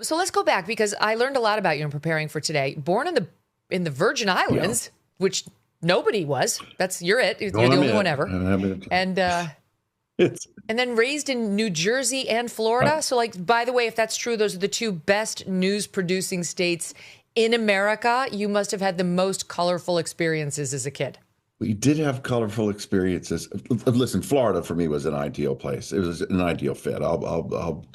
So let's go back because I learned a lot about you in preparing for today. Born in the Virgin Yeah. Islands, which nobody was. You're it. No, You're the I'm only one it. ever. And It's and then raised in New Jersey and Florida. So like, by the way, if that's true, those are the two best news producing states in America. You must have had the most colorful experiences as a kid. we did have colorful experiences. Listen, Florida for me was an ideal place. It was an ideal fit. I'll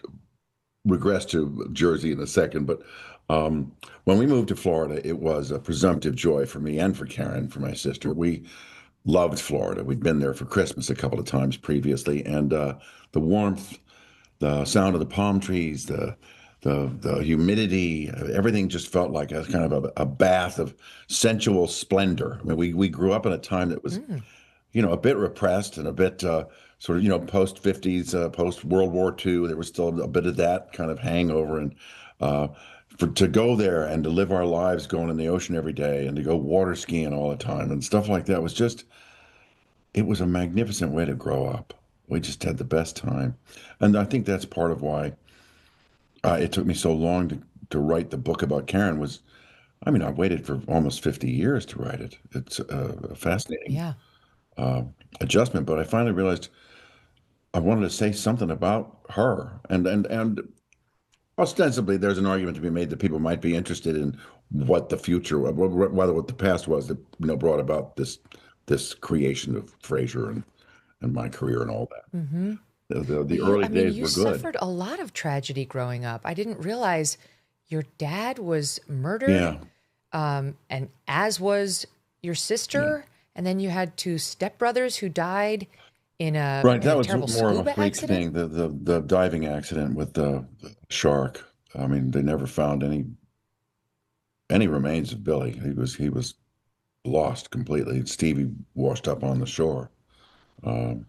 regress to Jersey in a second, but when we moved to Florida, it was a presumptive joy for me and for Karen, for my sister. We loved Florida. We'd been there for Christmas a couple of times previously, and the warmth, the sound of the palm trees, the humidity, everything just felt like a kind of a bath of sensual splendor. I mean, we grew up in a time that was, Mm. a bit repressed and a bit sort of, post 50s, post World War II. There was still a bit of that kind of hangover. And uh, to go there and to live our lives going in the ocean every day and to go water skiing all the time and stuff like that was just, it was a magnificent way to grow up. We just had the best time. And I think that's part of why it took me so long to write the book about Karen was, I mean, I waited for almost 50 years to write it. It's a fascinating Yeah. uh, adjustment, but I finally realized I wanted to say something about her. And ostensibly, there's an argument to be made that people might be interested in what the future, whether what the past was that brought about this creation of Fraser and my career and all that. Hmm. The early I mean, days you were good. suffered a lot of tragedy growing up. I didn't realize your dad was murdered, Yeah, and as was your yeah. sister. And then you had two stepbrothers who died in a Right, in that a was terrible more of a scuba freak accident. thing, the diving accident with the shark. I mean, they never found any remains of Billy. He was lost completely. Stevie washed up on the shore. Um,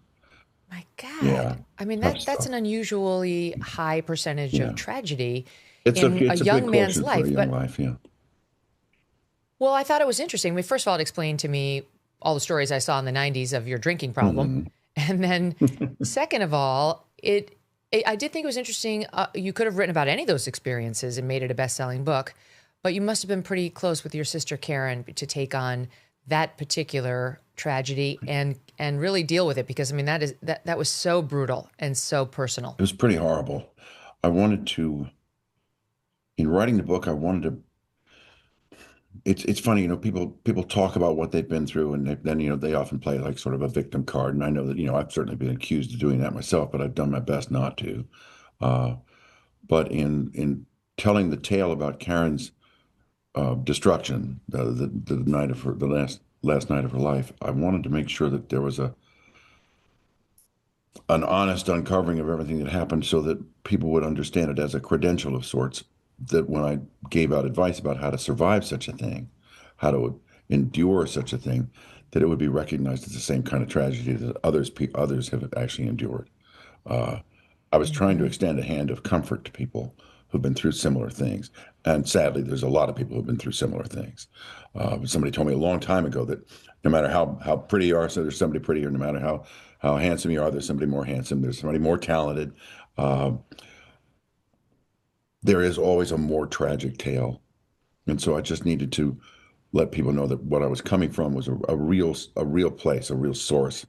My God. yeah, I mean, tough that's stuff. an unusually high percentage of Yeah, tragedy it's a in a it's a big young man's quotient for a life. young But life. Yeah. well, I thought it was interesting. I mean, first of all, it explained to me all the stories I saw in the 90s of your drinking problem. Hmm. And then second of all, I did think it was interesting. You could have written about any of those experiences and made it a best-selling book, but you must have been pretty close with your sister Karen to take on that particular tragedy and really deal with it because I mean that was so brutal and so personal. It was pretty horrible. I wanted to, in writing the book, I wanted to. It's funny, people talk about what they've been through, and then they often play like sort of a victim card. And I know that I've certainly been accused of doing that myself, but I've done my best not to. Uh, but in telling the tale about Karen's destruction, the night of the last night of her life, I wanted to make sure that there was an honest uncovering of everything that happened, so that people would understand it as a credential of sorts. That when I gave out advice about how to survive such a thing, how to endure such a thing, that it would be recognized as the same kind of tragedy that others have actually endured. Uh, I was trying to Hmm. extend a hand of comfort to people who've been through similar things. And sadly, there's a lot of people who've been through similar things. Somebody told me a long time ago that no matter how pretty you are, so there's somebody prettier. No matter how handsome you are, there's somebody more handsome. There's somebody more talented. Uh, there is always a more tragic tale. And so I just needed to let people know that what I was coming from was a real place, a real source,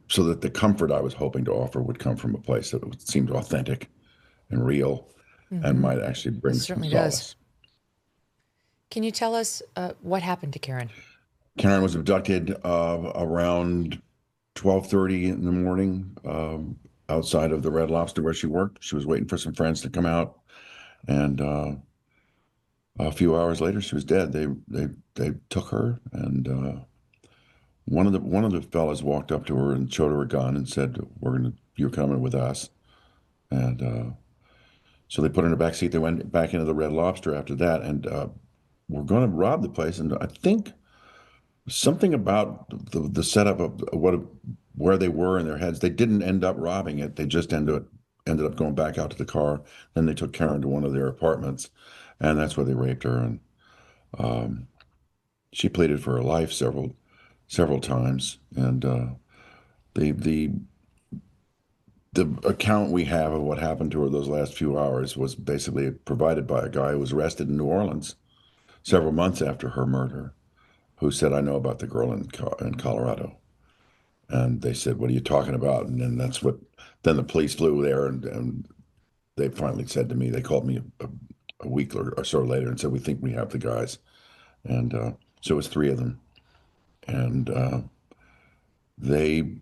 so that the comfort I was hoping to offer would come from a place that seemed authentic and real and Hmm. might actually It bring some certainly does. solace. Can you tell us what happened to Karen? Karen was abducted around 12:30 in the morning, outside of the Red Lobster where she worked. She was waiting for some friends to come out, and a few hours later, she was dead. They took her, and one of the fellas walked up to her and showed her a gun and said, "You're coming with us." And so they put her in the back seat. They went back into the Red Lobster after that, and were going to rob the place. And I think something about the setup of where they were in their heads. They didn't end up robbing it. They just ended up going back out to the car. Then they took Karen to one of their apartments, and that's where they raped her. And um, she pleaded for her life several times. And the The account we have of what happened to her those last few hours was basically provided by a guy who was arrested in New Orleans several months after her murder, who said, "I know about the girl in Colorado." And they said, "What are you talking about?" And then that's what. Then the police flew there, and they finally said to me, they called me a week or so later and said, "We think we have the guys." And so it was three of them, and they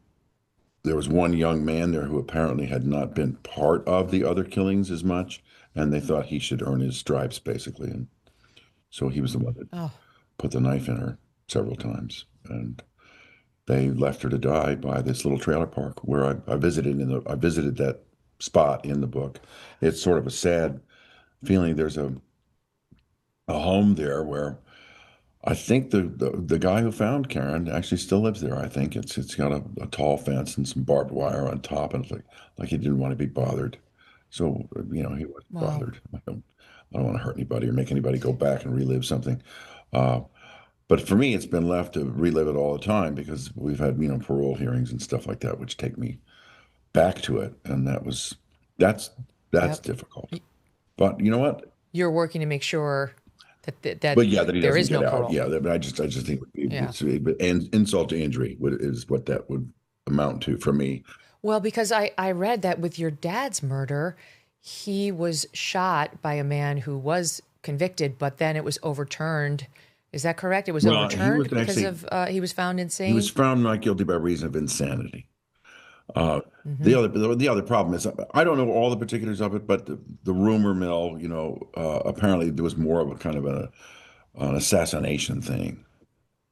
there was one young man there who apparently had not been part of the other killings as much, and they thought he should earn his stripes basically, and so he was the one that Oh, put the knife in her several times, and they left her to die by this little trailer park where I visited I visited that spot in the book. It's sort of a sad feeling. There's a home there where I think the guy who found Karen actually still lives there. I think it's got a tall fence and some barbed wire on top, and it's like he didn't want to be bothered. So he wasn't wow. bothered. I don't want to hurt anybody or make anybody go back and relive something. Uh, but for me, it's been left to relive it all the time because we've had parole hearings and stuff like that, which take me back to it, and that's that's Yep. difficult. Y- But you know what? You're working to make sure that But yeah, that he there doesn't is get no out. parole. Yeah, I just think Yeah. and insult to injury is what that would amount to for me. Well, because I read that with your dad's murder, he was shot by a man who was convicted, but then it was overturned. Is that correct? It was Well, he was overturned because actually of he was found he was insane. found not guilty by reason of insanity. Uh, the Hmm. other the other problem is I don't know all the particulars of it, but the rumor mill, apparently there was more of a kind of an assassination thing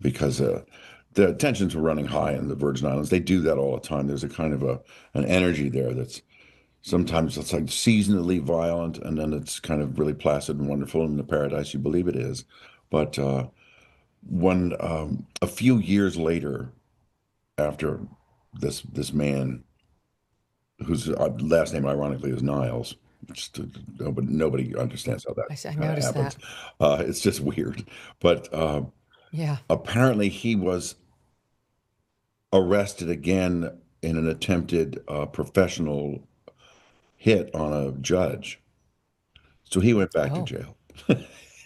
because the tensions were running high in the Virgin Islands. They do that all the time. There's a kind of an energy there that's sometimes it's like seasonally violent, and then it's kind of really placid and wonderful in the paradise you believe it is. But when a few years later, after this man whose last name ironically is Niles, just nobody understands how that I kind of noticed happens. that. It's just weird. But Yeah. apparently he was arrested again in an attempted professional hit on a judge. So he went back to Oh. jail.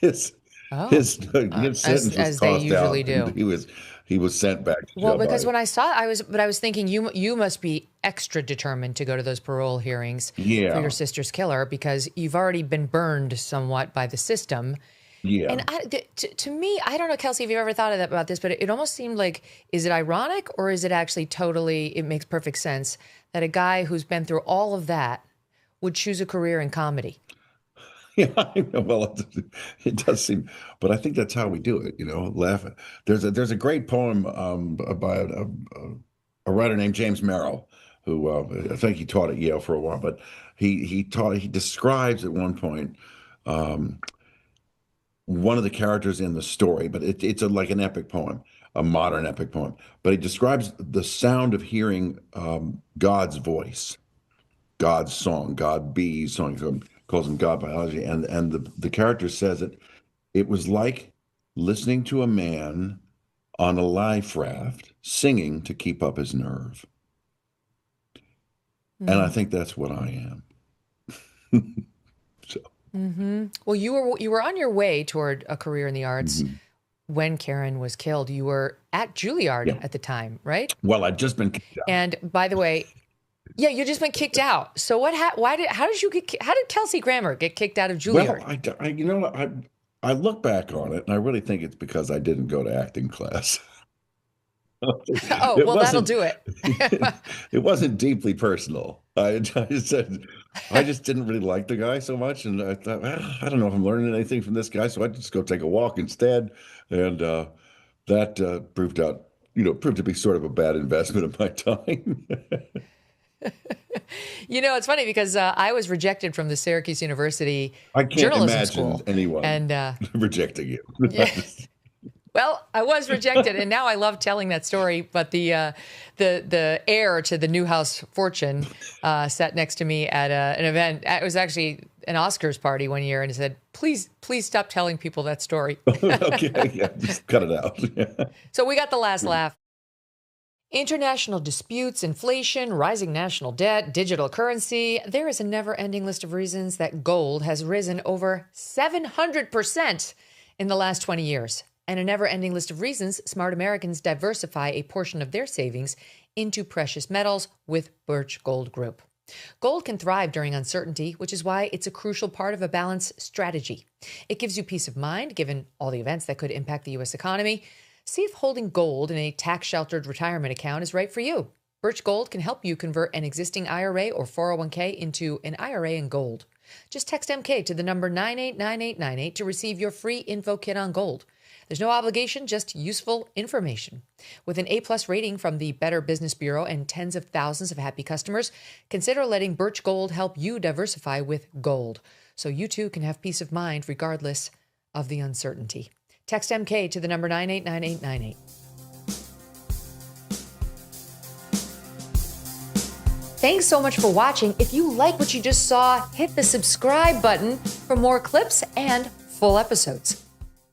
His Oh. his As sentence was they tossed usually out, and do. he was sent back to Well, jail because by when I saw it, I was thinking you must be extra determined to go to those parole hearings for your yeah, sister's killer because you've already been burned somewhat by the system. And yeah. to me, I don't know, Kelsey, if you've ever thought of that, about this, but it almost seemed like, is it ironic or is it actually totally, it makes perfect sense that a guy who's been through all of that would choose a career in comedy? Yeah, I know. Well, it does seem, but I think that's how we do it, laugh. There's a great poem by a writer named James Merrill, who I think he taught at Yale for a while, but he describes at one point um, one of the characters in the story, but it's like an epic poem, a modern epic poem. But he describes the sound of hearing God's voice, God's song, God be song. So calls him God biology, and the character says it was like listening to a man on a life raft singing to keep up his nerve, and I Mm. think that's what I am. So, Well, you were on your way toward a career in the arts mhm. when Karen was killed. You were at Juilliard Yeah. at the time, right? Well, I'd just been kicked out. And by the way, yeah, you just been kicked out. So how did you how did Kelsey Grammer get kicked out of Well, Juilliard? I look back on it, and I really think it's because I didn't go to acting class. Oh, It well, that'll wasn't do it. it wasn't deeply personal. I just didn't really like the guy so much, and I thought, I don't know if I'm learning anything from this guy, so I'd just go take a walk instead. And that proved to be sort of a bad investment of my time. You know, it's funny because I was rejected from the Syracuse University I can't journalism imagine school. anyone And rejecting you. yeah, well, I was rejected, and now I love telling that story. But the heir to the Newhouse fortune sat next to me at an event. It was actually an Oscars party one year, and he said, "Please stop telling people that story." Okay, yeah, just cut it out. Yeah. So we got the last laugh. International disputes, inflation, rising national debt, digital currency. There is a never-ending list of reasons that gold has risen over 700% in the last 20 years. And a never-ending list of reasons smart Americans diversify a portion of their savings into precious metals with Birch Gold Group. Gold can thrive during uncertainty, which is why it's a crucial part of a balanced strategy. It gives you peace of mind, given all the events that could impact the U.S. economy. See if holding gold in a tax-sheltered retirement account is right for you. Birch Gold can help you convert an existing IRA or 401k into an IRA in gold. Just text MK to the number 989898 to receive your free info kit on gold. There's no obligation, just useful information. With an A-plus rating from the Better Business Bureau and tens of thousands of happy customers, consider letting Birch Gold help you diversify with gold, so you too can have peace of mind regardless of the uncertainty. Text MK to the number 989898. Thanks so much for watching. If you like what you just saw, hit the subscribe button for more clips and full episodes.